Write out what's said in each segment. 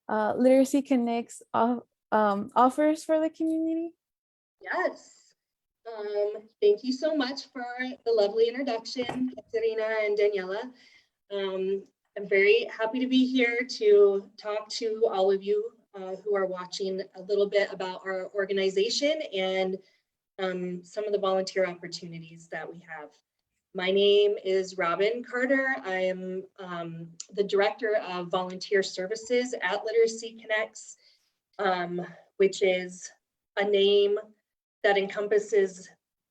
Literacy Connects offers for the community? Yes. Thank you so much for the lovely introduction, Katerina and Daniela. I'm very happy to be here to talk to all of you who are watching a little bit about our organization and some of the volunteer opportunities that we have. My name is Robyn Carter. I am the Director of Volunteer Services at Literacy Connects, which is a name that encompasses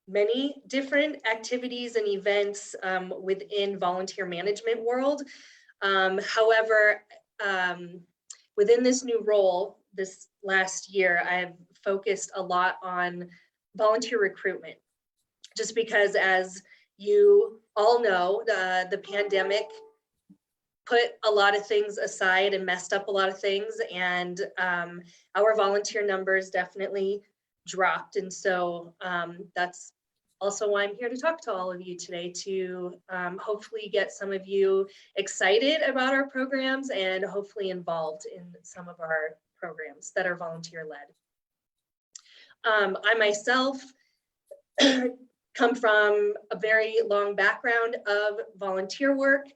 many different activities and events within volunteer management world. However, within this new role, this last year, I've focused a lot on volunteer recruitment, just because, as you all know, the pandemic put a lot of things aside and messed up a lot of things, and our volunteer numbers definitely dropped. And so that's also why I'm here to talk to all of you today, to hopefully get some of you excited about our programs and hopefully involved in some of our programs that are volunteer led. I myself come from a very long background of volunteer work,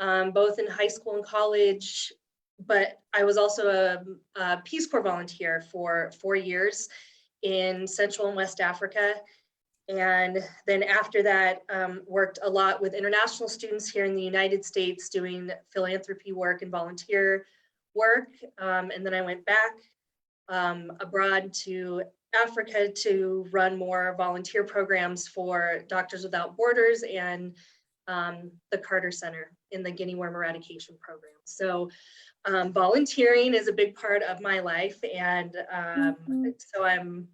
both in high school and college, but I was also a Peace Corps volunteer for 4 years in Central and West Africa. And then after that, worked a lot with international students here in the United States doing philanthropy work and volunteer work. And then I went back abroad to Africa to run more volunteer programs for Doctors Without Borders and the Carter Center in the guinea worm eradication program. So volunteering is a big part of my life, and so I'm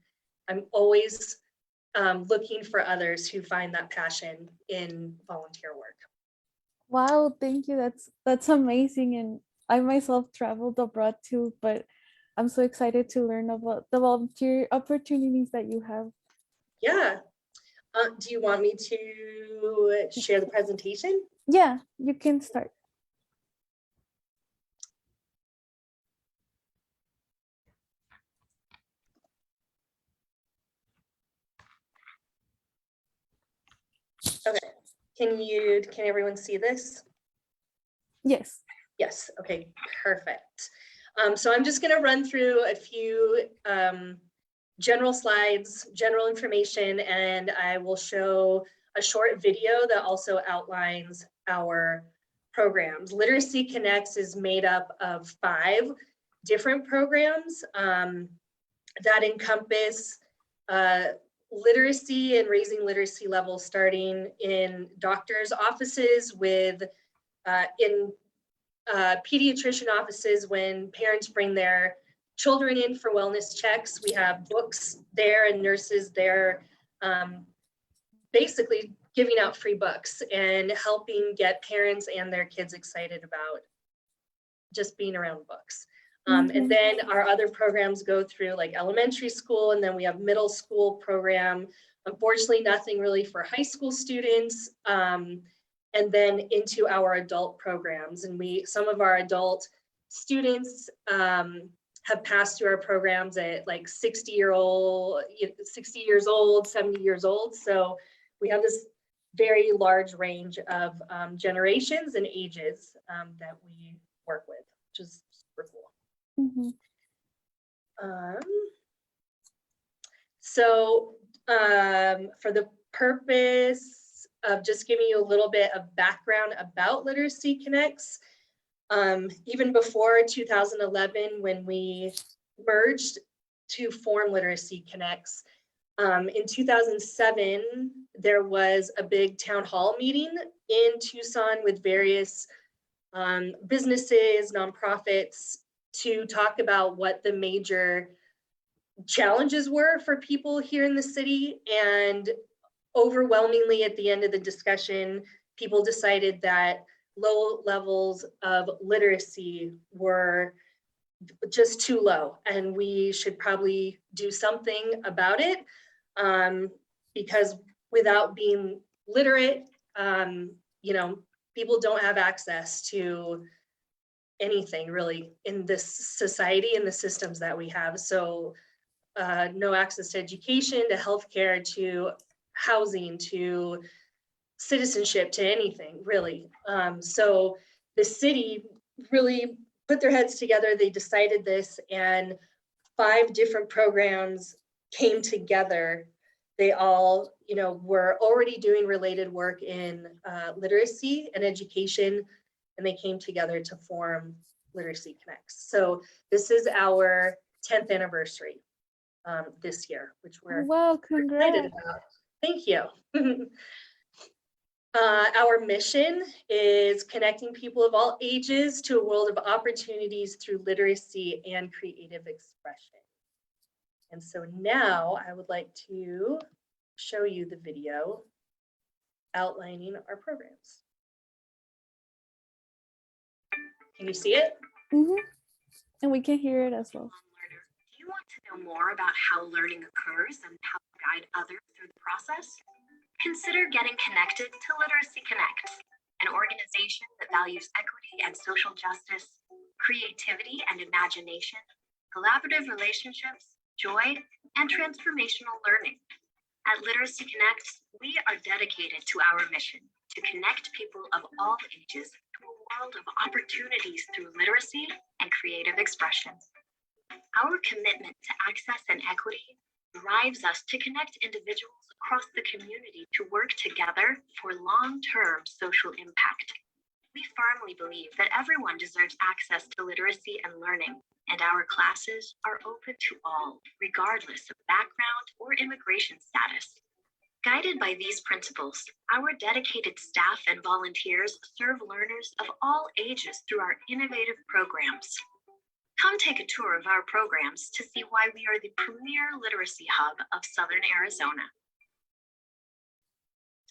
always looking for others who find that passion in volunteer work. Wow, thank you. That's amazing. And I myself traveled abroad too, but I'm so excited to learn about the volunteer opportunities that you have. Yeah. Do you want me to share the presentation? Yeah, you can start. Okay. Can everyone see this? Yes. Yes. Okay, perfect. So I'm just going to run through a few general slides, general information, and I will show a short video that also outlines our programs. Literacy Connects is made up of 5 different programs that encompass literacy and raising literacy levels, starting in doctors' offices with in pediatrician offices when parents bring their children in for wellness checks. We have books there and nurses there, basically giving out free books and helping get parents and their kids excited about just being around books. And then our other programs go through like elementary school, and then we have middle school program. Unfortunately, nothing really for high school students. And then into our adult programs. And some of our adult students have passed through our programs at like 60 years old, 70 years old. So we have this very large range of generations and ages that we work with, which is super cool. So for the purpose of just giving you a little bit of background about Literacy Connects, even before 2011, when we merged to form Literacy Connects, in 2007, there was a big town hall meeting in Tucson with various businesses, nonprofits, to talk about what the major challenges were for people here in the city. And overwhelmingly at the end of the discussion, people decided that low levels of literacy were just too low, and we should probably do something about it, because without being literate, people don't have access to anything really in this society and the systems that we have. So no access to education, to healthcare, to housing, to citizenship, to anything really. So the city really put their heads together. They decided this, and 5 different programs came together. They all, were already doing related work in literacy and education, and they came together to form Literacy Connects. So this is our 10th anniversary this year, which we're Wow, excited congrats. about. Thank you. Our mission is connecting people of all ages to a world of opportunities through literacy and creative expression. And so now I would like to show you the video outlining our programs. Can you see it? Mm-hmm. And we can hear it as well. Do you want to know more about how learning occurs and how to guide others through the process? Consider getting connected to Literacy Connects, an organization that values equity and social justice, creativity and imagination, collaborative relationships, joy, and transformational learning. At Literacy Connects, we are dedicated to our mission to connect people of all ages to a world of opportunities through literacy and creative expression. Our commitment to access and equity drives us to connect individuals across the community to work together for long-term social impact. We firmly believe that everyone deserves access to literacy and learning, and our classes are open to all, regardless of background or immigration status. Guided by these principles, our dedicated staff and volunteers serve learners of all ages through our innovative programs. Come take a tour of our programs to see why we are the premier literacy hub of Southern Arizona.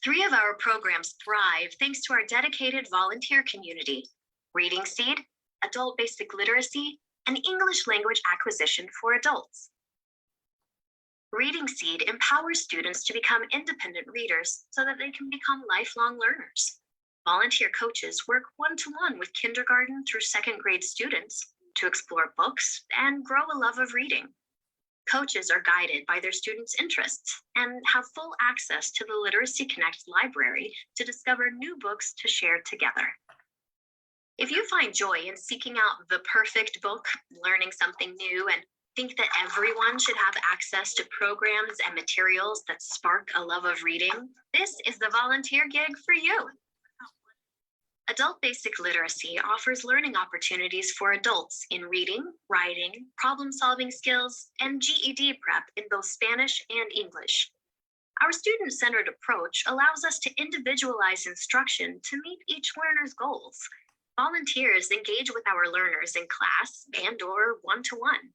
3 of our programs thrive thanks to our dedicated volunteer community: Reading Seed, Adult Basic Literacy, and English Language Acquisition for Adults. Reading Seed empowers students to become independent readers so that they can become lifelong learners. Volunteer coaches work one-to-one with kindergarten through 2nd grade students to explore books and grow a love of reading. Coaches are guided by their students' interests and have full access to the Literacy Connect library to discover new books to share together. If you find joy in seeking out the perfect book, learning something new, and think that everyone should have access to programs and materials that spark a love of reading, this is the volunteer gig for you. Adult Basic Literacy offers learning opportunities for adults in reading, writing, problem-solving skills, and GED prep in both Spanish and English. Our student-centered approach allows us to individualize instruction to meet each learner's goals. Volunteers engage with our learners in class and/or one-to-one.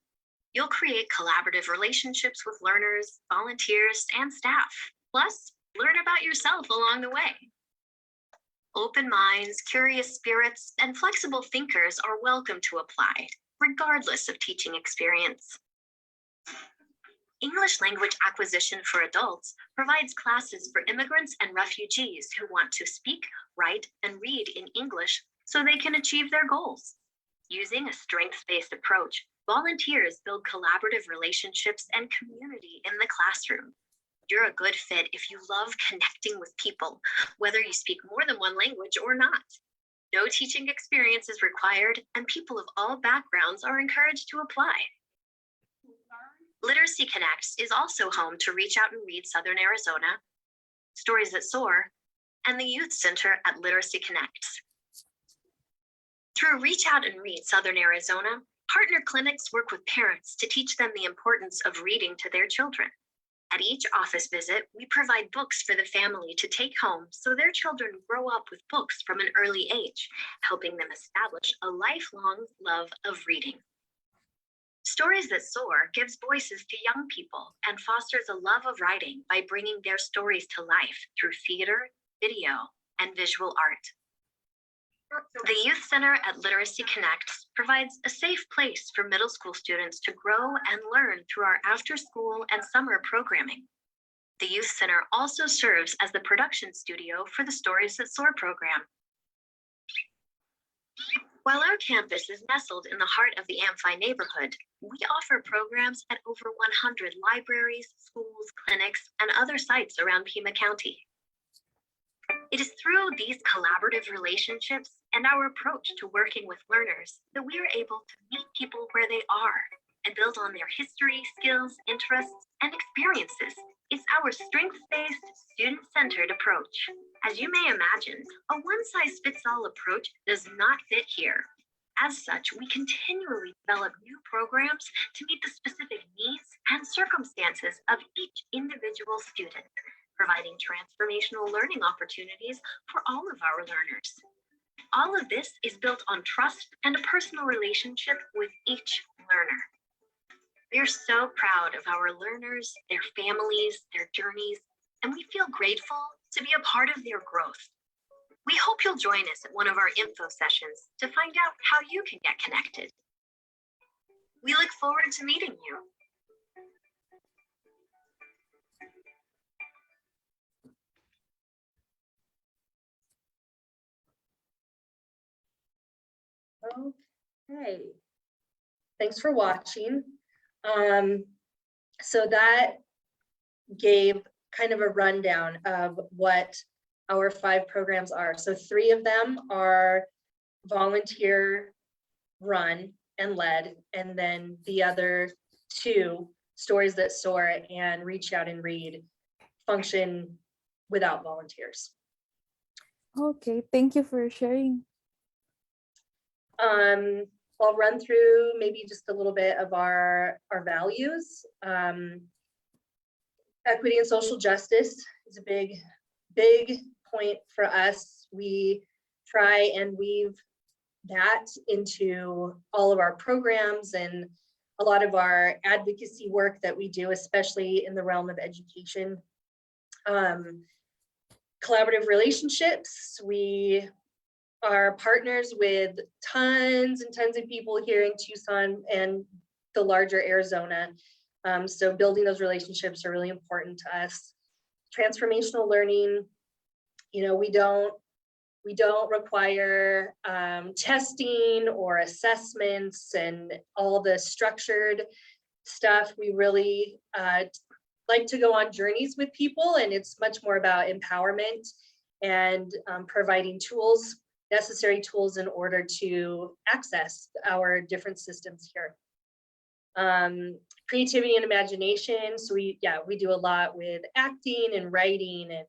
You'll create collaborative relationships with learners, volunteers, and staff. Plus, learn about yourself along the way. Open minds, curious spirits, and flexible thinkers are welcome to apply, regardless of teaching experience. English Language Acquisition for Adults provides classes for immigrants and refugees who want to speak, write, and read in English so they can achieve their goals. Using a strengths-based approach, volunteers build collaborative relationships and community in the classroom. You're a good fit if you love connecting with people, whether you speak more than one language or not. No teaching experience is required, and people of all backgrounds are encouraged to apply. Literacy Connects is also home to Reach Out and Read Southern Arizona, Stories That Soar, and the Youth Center at Literacy Connects. Through Reach Out and Read Southern Arizona, partner clinics work with parents to teach them the importance of reading to their children. At each office visit, we provide books for the family to take home so their children grow up with books from an early age, helping them establish a lifelong love of reading. Stories That Soar gives voices to young people and fosters a love of writing by bringing their stories to life through theater, video, and visual art. The Youth Center at Literacy Connects provides a safe place for middle school students to grow and learn through our after-school and summer programming. The Youth Center also serves as the production studio for the Stories That Soar program. While our campus is nestled in the heart of the Amphi neighborhood, we offer programs at over 100 libraries, schools, clinics, and other sites around Pima County. It is through these collaborative relationships and our approach to working with learners that we are able to meet people where they are and build on their history, skills, interests, and experiences. It's our strengths-based, student-centered approach. As you may imagine, a one-size-fits-all approach does not fit here. As such, we continually develop new programs to meet the specific needs and circumstances of each individual student, providing transformational learning opportunities for all of our learners. All of this is built on trust and a personal relationship with each learner. We are so proud of our learners, their families, their journeys, and we feel grateful to be a part of their growth. We hope you'll join us at one of our info sessions to find out how you can get connected. We look forward to meeting you. Okay, thanks for watching. So that gave kind of a rundown of what our 5 programs are. So 3 of them are volunteer run and led, and then the other 2, Stories That Soar and Reach Out and Read, function without volunteers. Okay, thank you for sharing. I'll run through maybe just a little bit of our values. Equity and social justice is a big point for us. We try and weave that into all of our programs and a lot of our advocacy work that we do, especially in the realm of education. Collaborative relationships. We are partners with tons and tons of people here in Tucson and the larger Arizona. So building those relationships are really important to us. Transformational learning, you know, we don't require testing or assessments and all the structured stuff. We really like to go on journeys with people, and it's much more about empowerment and providing tools, necessary tools in order to access our different systems here. Creativity and imagination. So we do a lot with acting and writing and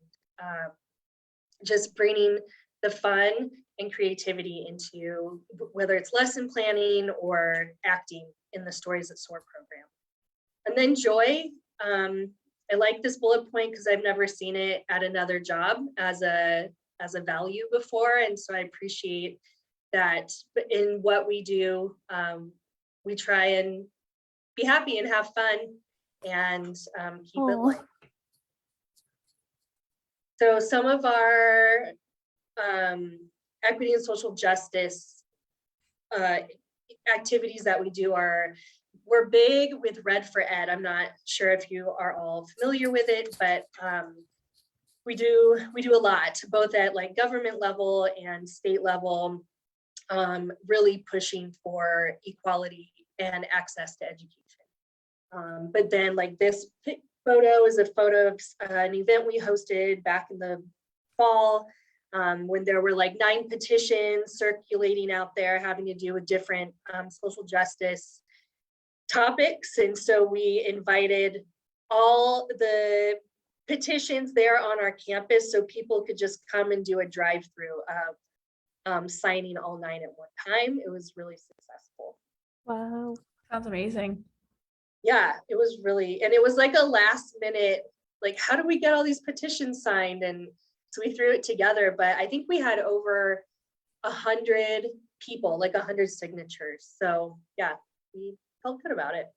just bringing the fun and creativity into whether it's lesson planning or acting in the Stories That Soar program. And then joy. I like this bullet point because I've never seen it at another job as a value before, and so I appreciate that in what we do. We try and be happy and have fun and keep it light. So some of our equity and social justice activities that we do we're big with Red for Ed. I'm not sure if you are all familiar with it, but we do a lot, both at like government level and state level, really pushing for equality and access to education. But then like this photo is a photo of an event we hosted back in the fall, when there were like 9 petitions circulating out there having to do with different social justice topics. And so we invited all the petitions there on our campus so people could just come and do a drive-through of signing all 9 at one time. It was really successful. Wow. Sounds amazing. Yeah, it was really, and it was like a last minute, like, how do we get all these petitions signed? And so we threw it together, but I think we had over 100 people, like 100 signatures. So yeah, we felt good about it.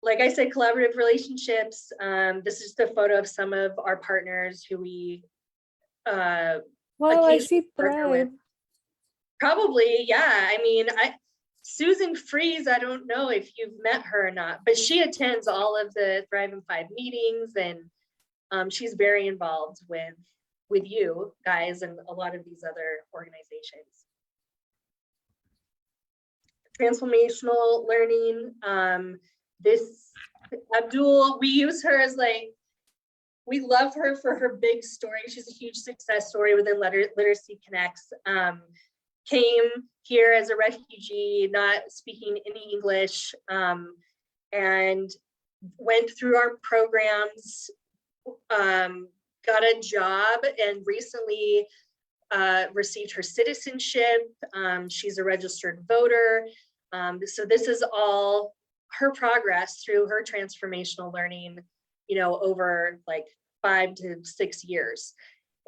Like I said, collaborative relationships. This is the photo of some of our partners who we Wow, I see partner with. Thrive. Probably, yeah. I mean, Susan Friese, I don't know if you've met her or not, but she attends all of the Thrive in 5 meetings, and she's very involved with you guys and a lot of these other organizations. Transformational Learning. This Abdul, we use her as like, we love her for her big story. She's a huge success story within Literacy Connects. Came here as a refugee, not speaking any English, and went through our programs, got a job, and recently received her citizenship. She's a registered voter. So this is all her progress through her transformational learning, over like 5 to 6 years.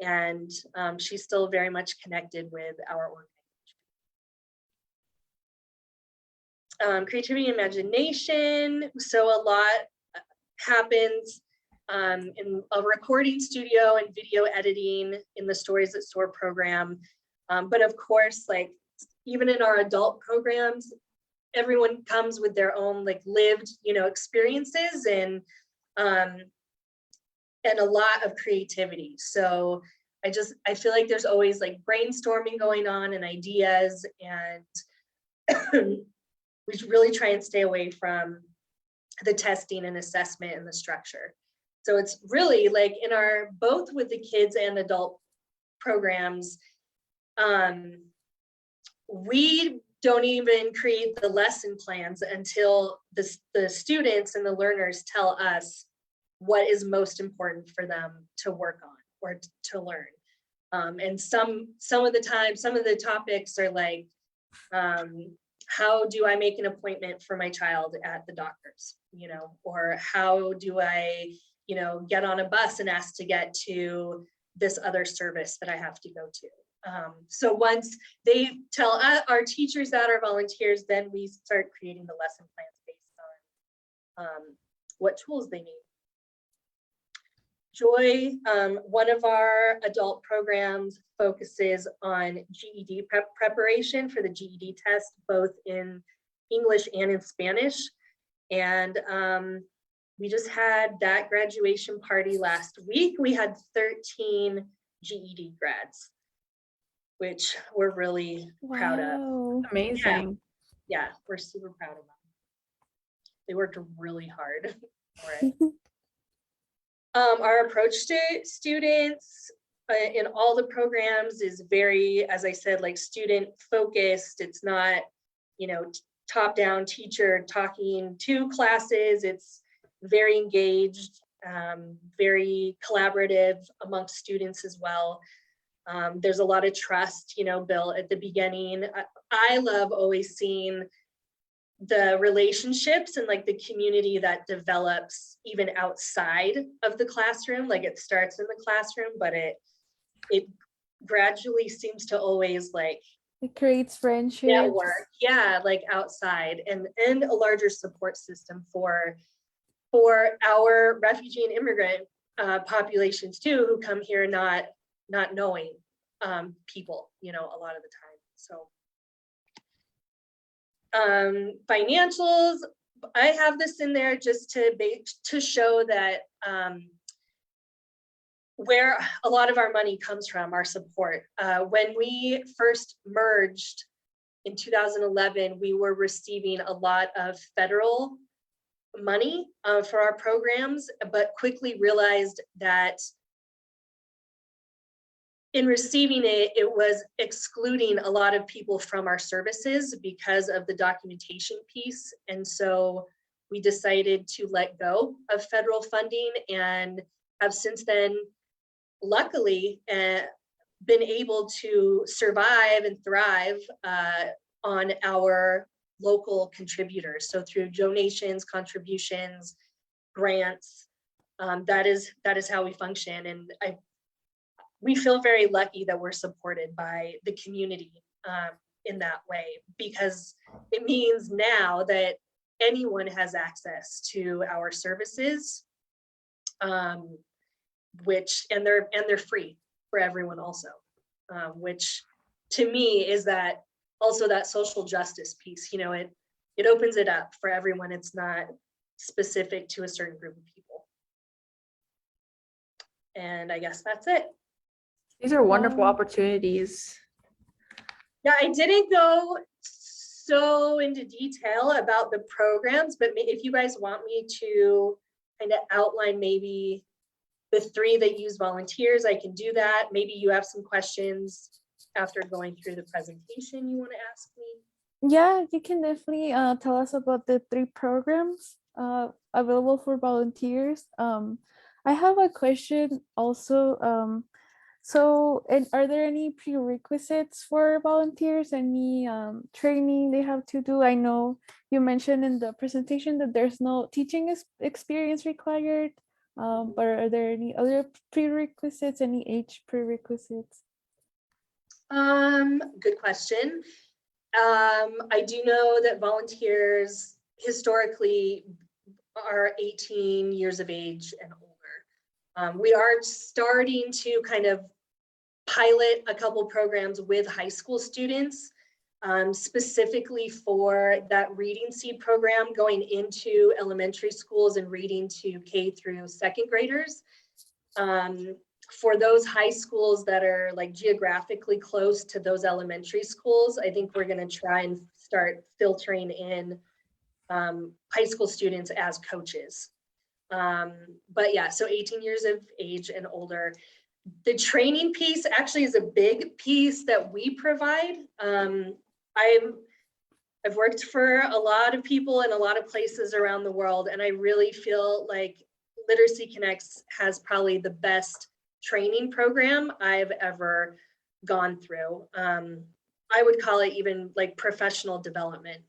And she's still very much connected with our organization. Creativity and imagination. So a lot happens in a recording studio and video editing in the Stories that Soar program. But of course, like even in our adult programs, everyone comes with their own like lived, experiences and a lot of creativity. So I feel like there's always like brainstorming going on and ideas, and we should really try and stay away from the testing and assessment and the structure. So it's really like in our, both with the kids and adult programs, we don't even create the lesson plans until the students and the learners tell us what is most important for them to work on or to learn. And some of the time, some of the topics are like, how do I make an appointment for my child at the doctor's, or how do I, get on a bus and ask to get to this other service that I have to go to. So once they tell our teachers that, our volunteers, then we start creating the lesson plans based on what tools they need. Joy, one of our adult programs, focuses on GED preparation for the GED test, both in English and in Spanish. And we just had that graduation party last week. We had 13 GED grads, which we're really proud of. Amazing. Yeah, we're super proud of them. They worked really hard for it. Our approach to students in all the programs is very, as I said, like student focused. It's not, top-down teacher talking to classes. It's very engaged, very collaborative amongst students as well. There's a lot of trust, built at the beginning. I love always seeing the relationships and like the community that develops even outside of the classroom. Like it starts in the classroom, but it gradually seems to always like it creates friendships. Network, like outside, and a larger support system for our refugee and immigrant populations too, who come here not knowing people, a lot of the time. So financials, I have this in there just to show that where a lot of our money comes from, our support. When we first merged in 2011, we were receiving a lot of federal money for our programs, but quickly realized that in receiving it, it was excluding a lot of people from our services because of the documentation piece. And so we decided to let go of federal funding and have since then, luckily, been able to survive and thrive on our local contributors. So through donations, contributions, grants, that is how we function. And we feel very lucky that we're supported by the community in that way, because it means now that anyone has access to our services, which and they're free for everyone also, which to me is that also that social justice piece. It opens it up for everyone. It's not specific to a certain group of people. And I guess that's it. These are wonderful opportunities. Yeah, I didn't go so into detail about the programs, but if you guys want me to kind of outline maybe the 3 that use volunteers, I can do that. Maybe you have some questions after going through the presentation you want to ask me. Yeah, you can definitely tell us about the 3 programs available for volunteers. I have a question also. And are there any prerequisites for volunteers? Any training they have to do? I know you mentioned in the presentation that there's no teaching experience required, but are there any other prerequisites, any age prerequisites? Good question. I do know that volunteers historically are 18 years of age and older. We are starting to kind of pilot a couple programs with high school students, specifically for that reading seed program going into elementary schools and reading to K through 2nd graders. For those high schools that are like geographically close to those elementary schools, I think we're going to try and start filtering in high school students as coaches. But yeah, so 18 years of age and older. The training piece actually is a big piece that we provide. I've worked for a lot of people in a lot of places around the world, and I really feel like Literacy Connects has probably the best training program I've ever gone through. I would call it even like professional development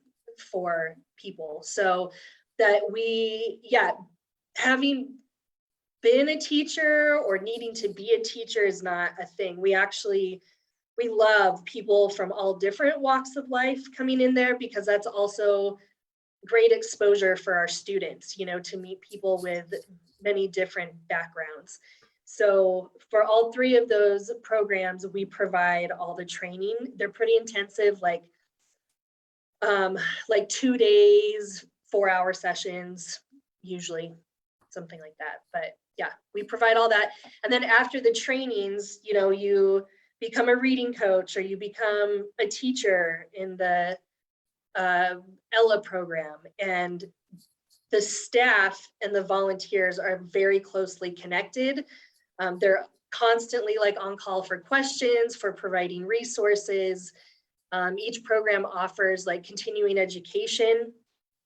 for people. So that having been a teacher or needing to be a teacher is not a thing. We love people from all different walks of life coming in there, because that's also great exposure for our students, to meet people with many different backgrounds. So for all 3 of those programs, we provide all the training. They're pretty intensive, like 2 days, 4-hour sessions, usually something like that. But yeah, we provide all that. And then after the trainings, you become a reading coach or you become a teacher in the Ella program, and the staff and the volunteers are very closely connected. They're constantly like on call for questions, for providing resources. Each program offers like continuing education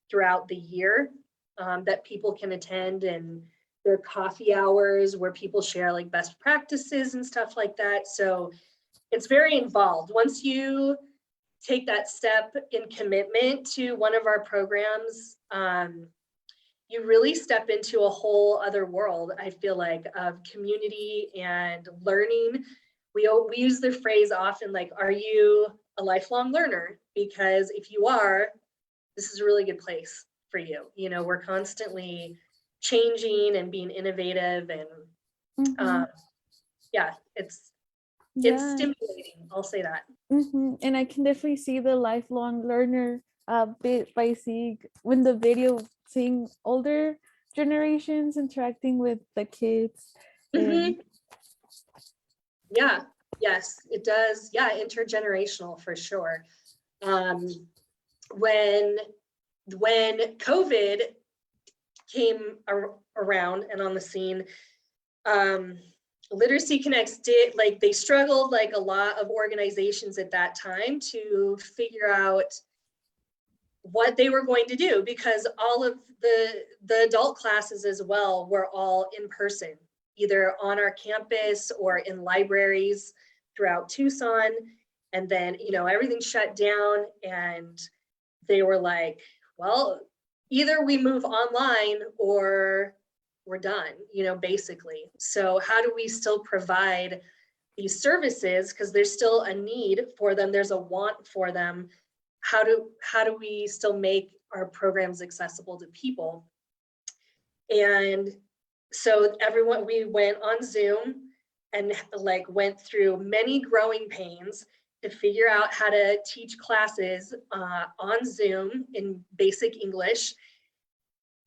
throughout the year that people can attend, and there are coffee hours where people share like best practices and stuff like that. So it's very involved. Once you take that step in commitment to one of our programs, you really step into a whole other world, I feel like, of community and learning. We use the phrase often, like, are you a lifelong learner? Because if you are, this is a really good place for you. We're constantly changing and being innovative, and it's stimulating, I'll say that. And I can definitely see the lifelong learner bit by seeing when the video, seeing older generations interacting with the kids. Yeah, yes, it does. Yeah, intergenerational for sure. When COVID came around and on the scene, Literacy Connects they struggled like a lot of organizations at that time to figure out what they were going to do, because all of the adult classes as well were all in person, either on our campus or in libraries throughout Tucson. And then, everything shut down, and they were like, well, either we move online or we're done, basically. So how do we still provide these services? Because there's still a need for them. There's a want for them. How do we still make our programs accessible to people? And so we went on Zoom and went through many growing pains to figure out how to teach classes on Zoom in basic English.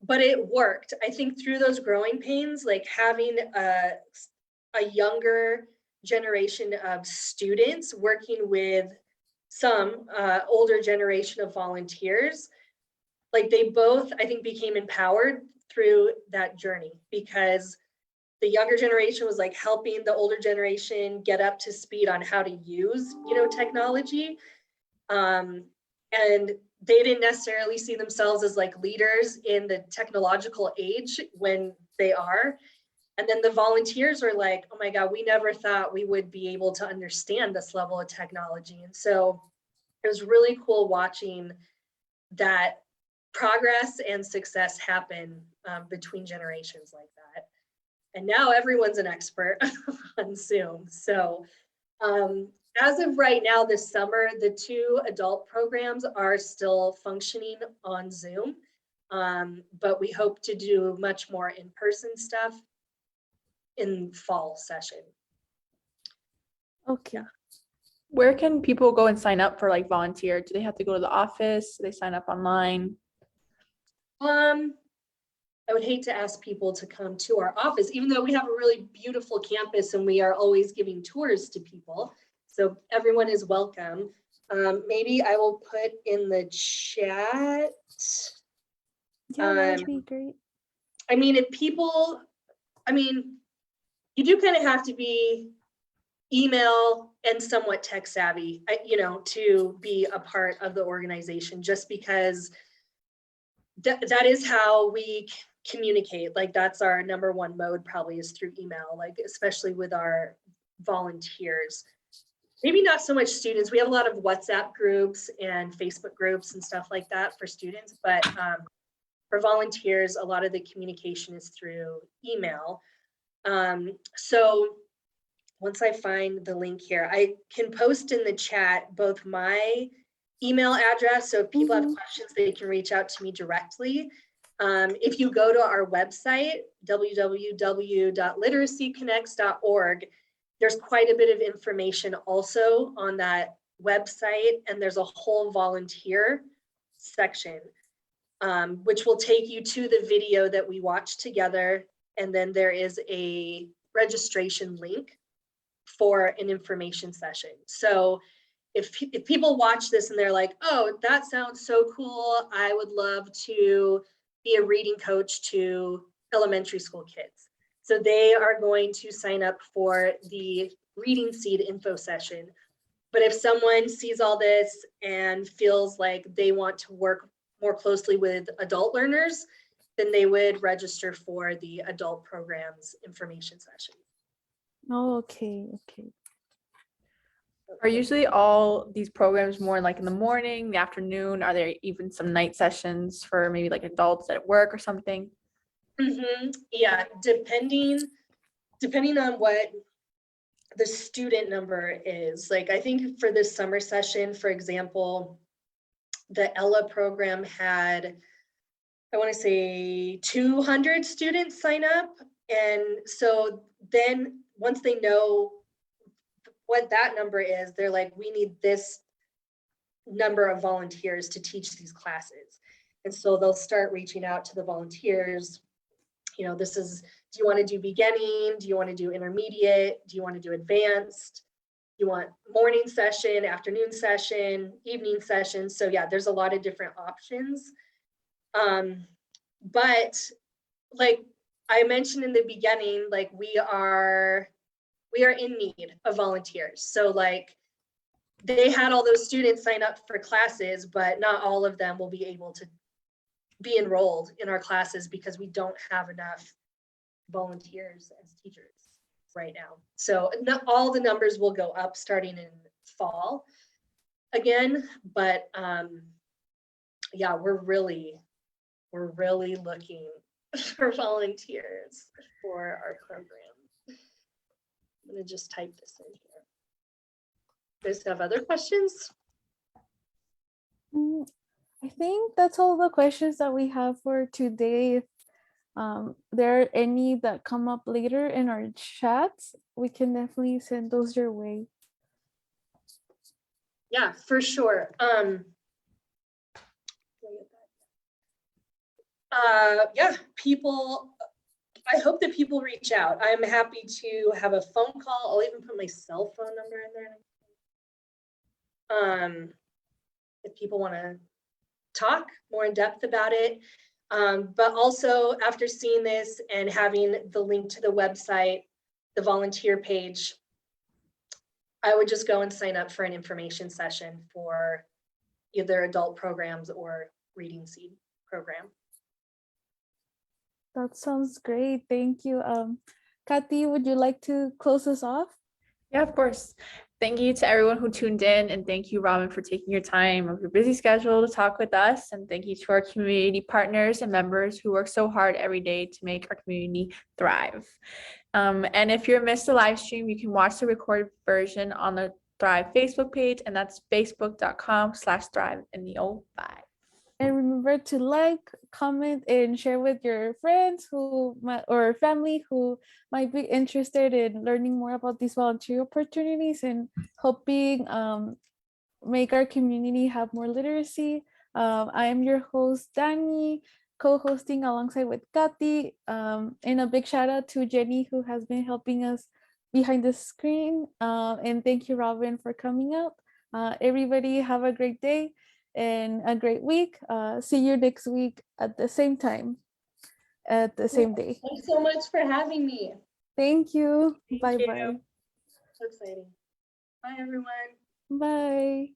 But it worked. I think through those growing pains, like having a younger generation of students working with some older generation of volunteers, like they both, I think, became empowered through that journey, because the younger generation was like helping the older generation get up to speed on how to use, technology. And they didn't necessarily see themselves as like leaders in the technological age when they are. And then the volunteers are like, oh my God, we never thought we would be able to understand this level of technology. And so it was really cool watching that progress and success happen between generations like that. And now everyone's an expert on Zoom. So as of right now, this summer, the 2 adult programs are still functioning on Zoom, but we hope to do much more in-person stuff in fall session. Okay. Where can people go and sign up for like volunteer? Do they have to go to the office? Do they sign up online? I would hate to ask people to come to our office, even though we have a really beautiful campus and we are always giving tours to people. So everyone is welcome. Maybe I will put in the chat. Yeah, that would be great. I mean, if people, you do kind of have to be email and somewhat tech savvy, to be a part of the organization, just because that is how we communicate. Like that's our number one mode, probably, is through email, like especially with our volunteers. Maybe not so much students. We have a lot of WhatsApp groups and Facebook groups and stuff like that for students, but for volunteers, a lot of the communication is through email. So once I find the link here, I can post in the chat both my email address, so if people have questions, they can reach out to me directly. If you go to our website, www.literacyconnects.org, there's quite a bit of information also on that website, and there's a whole volunteer section, which will take you to the video that we watched together, and then there is a registration link for an information session. So if people watch this and they're like, oh, that sounds so cool, I would love to be a reading coach to elementary school kids. So they are going to sign up for the Reading Seed info session. But if someone sees all this and feels like they want to work more closely with adult learners, then they would register for the adult programs information session. Oh, okay. Are usually all these programs more like in the morning, the afternoon? Are there even some night sessions for maybe like adults at work or something? Yeah, depending on what the student number is. Like I think for this summer session, for example, the Ella program had, I want to say 200 students sign up. And so then once they know what that number is, they're like, we need this number of volunteers to teach these classes. And so they'll start reaching out to the volunteers. This is, do you want to do beginning? Do you want to do intermediate? Do you want to do advanced? You want morning session, afternoon session, evening session? So yeah, there's a lot of different options. But like I mentioned in the beginning, like we are in need of volunteers. So like they had all those students sign up for classes, but not all of them will be able to be enrolled in our classes because we don't have enough volunteers as teachers right now. So not all the numbers will go up starting in fall again, but yeah, we're really looking for volunteers for our program. I'm gonna just type this in here. You guys have other questions? I think that's all the questions that we have for today. If there are any that come up later in our chats, we can definitely send those your way. Yeah, for sure. Yeah, people, I hope that people reach out. I'm happy to have a phone call. I'll even put my cell phone number in there. if people want to talk more in depth about it. But also after seeing this and having the link to the website, the volunteer page, I would just go and sign up for an information session for either adult programs or Reading Seed program. That sounds great. Thank you. Kathy, would you like to close us off? Yeah, of course. Thank you to everyone who tuned in, and thank you, Robyn, for taking your time of your busy schedule to talk with us. And thank you to our community partners and members who work so hard every day to make our community thrive. And if you missed the live stream, you can watch the recorded version on the Thrive Facebook page, and that's facebook.com/thrive-in-the-05. And remember to like, comment, and share with your friends or family who might be interested in learning more about these volunteer opportunities and helping make our community have more literacy. I am your host, Danny, co-hosting alongside with Kathy. And a big shout out to Jenny, who has been helping us behind the screen. And thank you, Robyn, for coming out. Everybody have a great day and a great week. See you next week at the same time, at the same day. Thanks so much for having me. Thank you. Thank Bye-bye. you. So exciting. Bye, everyone. Bye.